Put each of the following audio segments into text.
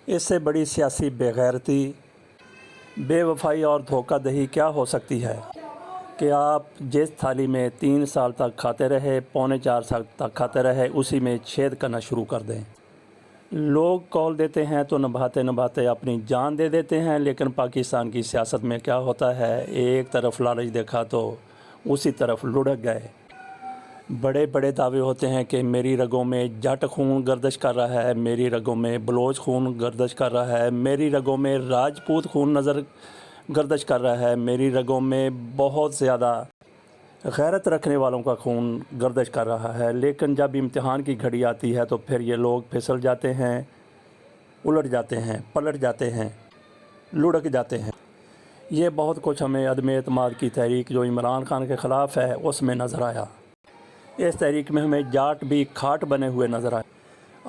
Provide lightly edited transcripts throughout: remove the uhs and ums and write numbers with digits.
इससे बड़ी सियासी बेगैरती, बेवफाई और धोखा दही क्या हो सकती है कि आप जिस थाली में 3 साल तक खाते रहे, पौने 4 साल तक खाते रहे, उसी में छेद करना शुरू कर दें। लोग कॉल देते हैं तो नभाते नभाते अपनी जान दे देते हैं, लेकिन पाकिस्तान की सियासत में क्या होता है, एक तरफ लालच देखा तो उसी तरफ लुढ़क गए। बड़े बड़े दावे होते हैं कि मेरी रगों में जट खून गर्दिश कर रहा है, मेरी रगों में बलोच खून गर्दिश कर रहा है, मेरी रगों में राजपूत खून गर्दिश कर रहा है, मेरी रगों में बहुत ज़्यादा गैरत रखने वालों का खून गर्दिश कर रहा है। लेकिन जब इम्तिहान की घड़ी आती है तो फिर ये लोग फिसल जाते हैं, उलट जाते हैं, पलट जाते हैं, लुढ़क जाते हैं। ये बहुत कुछ हमें अदम एतमाद की तहरीक जो इमरान खान के ख़िलाफ़ है उसमें नज़र आया। इस तहरीक में हमें जाट भी खाट बने हुए नज़र आए।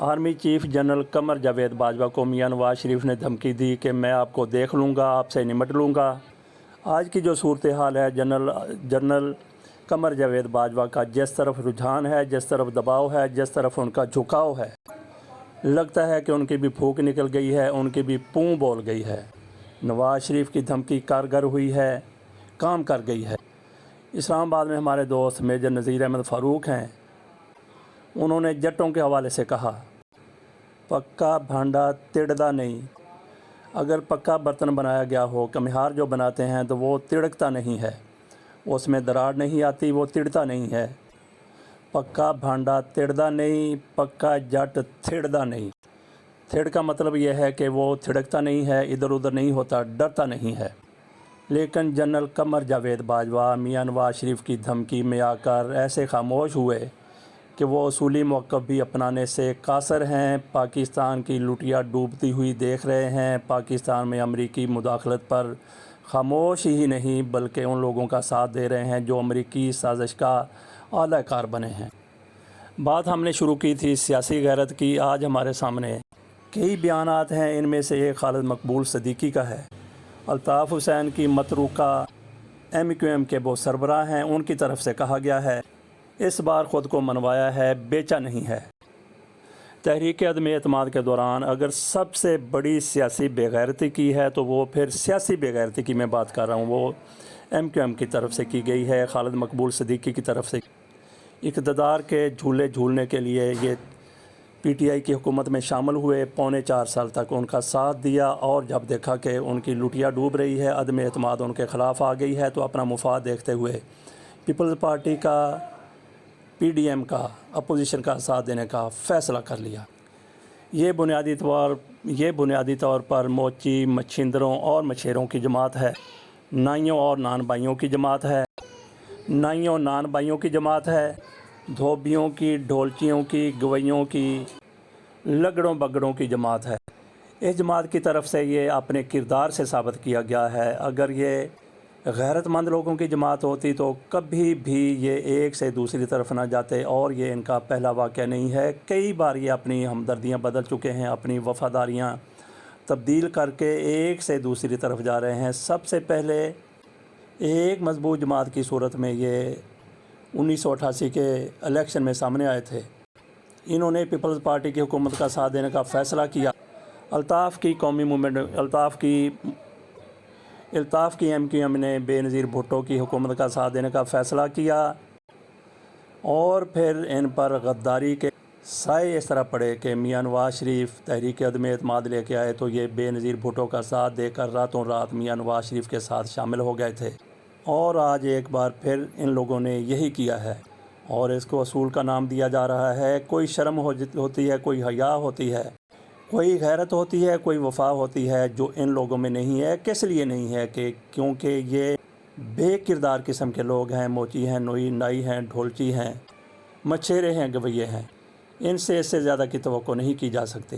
Army chief general Qamar Javed Bajwa को मियां नवाज शरीफ ने धमकी दी कि मैं आपको देख लूँगा, आपसे निमट लूँगा। आज की जो सूरत हाल है, जनरल कमर जावेद बाजवा का जिस तरफ रुझान है, जिस तरफ दबाव है, जिस तरफ उनका झुकाव है, लगता है कि उनकी भी फूंक निकल गई है, उनकी भी पूँ बोल गई है। नवाज शरीफ की धमकी कारगर हुई है, काम कर गई है। इस्लामाबाद में हमारे दोस्त मेजर नज़ीर अहमद फ़ारूक हैं, उन्होंने जट्टों के हवाले से कहा, पक्का भांडा तिड़दा नहीं। अगर पक्का बर्तन बनाया गया हो, कमिहार जो बनाते हैं, तो वो तिड़कता नहीं है, उसमें दरार नहीं आती, वो तिड़ता नहीं है। पक्का भांडा तिड़दा नहीं, पक्का जट थिड़दा नहीं। थिड़ का मतलब यह है कि वो थिड़कता नहीं है, इधर उधर नहीं होता, डरता नहीं है। लेकिन जनरल कमर जावेद बाजवा मियां नवाज शरीफ की धमकी में आकर ऐसे खामोश हुए कि वो असूली मौक़िफ़ भी अपनाने से कासर हैं। पाकिस्तान की लुटिया डूबती हुई देख रहे हैं। पाकिस्तान में अमरीकी मुदाखलत पर खामोश ही नहीं बल्कि उन लोगों का साथ दे रहे हैं जो अमरीकी साजिश का आला कार बने हैं। बात हमने शुरू की थी सियासी गैरत की। आज हमारे सामने कई बयानात हैं, इनमें से एक खालिद मकबूल सदीकी का है। अल्ताफ़ हुसैन की मतरूका MQM के वो सरबराह हैं, उनकी तरफ से कहा गया है इस बार ख़ुद को मनवाया है, बेचा नहीं है। तहरीक अदम एतमाद के दौरान अगर सबसे बड़ी सियासी बेगैरती की है तो वो फिर सियासी बेगैरती की मैं बात कर रहा हूँ, वो MQM की तरफ से की गई है, खालिद मकबूल सदीकी की तरफ से। इक़्तिदार के झूले झूलने के लिए ये PTI की हुकूमत में शामिल हुए, पौने 4 साल तक उनका साथ दिया, और जब देखा कि उनकी लुटिया डूब रही है, अदम एतमाद उनके ख़िलाफ़ आ गई है, तो अपना मुफाद देखते हुए पीपल्स पार्टी का, PDM का, अपोजिशन का साथ देने का फ़ैसला कर लिया। ये बुनियादी तौर पर मोची मच्छिंदरों और मछेरों की जमात है, नाइयों और नान भाइयों की जमात है, नाइयों नान भाइयों की जमात है, धोबियों की, ढोलचियों की, गवैयों की, लगड़ों बगड़ों की जमात है। इस जमात की तरफ से ये अपने किरदार से साबित किया गया है। अगर ये गैरतमंद लोगों की जमात होती तो कभी भी ये एक से दूसरी तरफ ना जाते, और ये इनका पहला वाक़या नहीं है। कई बार ये अपनी हमदर्दियाँ बदल चुके हैं, अपनी वफ़ादारियाँ तब्दील करके एक से दूसरी तरफ जा रहे हैं। सबसे पहले एक मजबूत जमात की सूरत में ये 1988 के इलेक्शन में सामने आए थे। इन्होंने पीपल्स पार्टी की हुकूमत का साथ देने का फ़ैसला किया। अल्ताफ़ की कौमी मूवमेंट, अल्ताफ़ की MQM ने बेनज़ीर भुट्टो की हुकूमत का साथ देने का फ़ैसला किया, और फिर इन पर गद्दारी के साए इस तरह पड़े कि मियां नवाज शरीफ तहरीक अदम एतमाद लेके आए तो ये बेनज़ीर भुट्टो का साथ देकर रातों रात मियां नवाज शरीफ के साथ शामिल हो गए थे। और आज एक बार फिर इन लोगों ने यही किया है, और इसको असूल का नाम दिया जा रहा है। कोई शर्म होती है, कोई हया होती है, कोई गैरत होती है, कोई वफा होती है, जो इन लोगों में नहीं है। किस लिए नहीं है? कि क्योंकि ये बेकिरदार किस्म के लोग हैं, मोची हैं, नाई हैं, ढोलची हैं, मछेरे हैं, गवैये हैं। इनसे इससे ज़्यादा की तवक्को नहीं की जा सकती।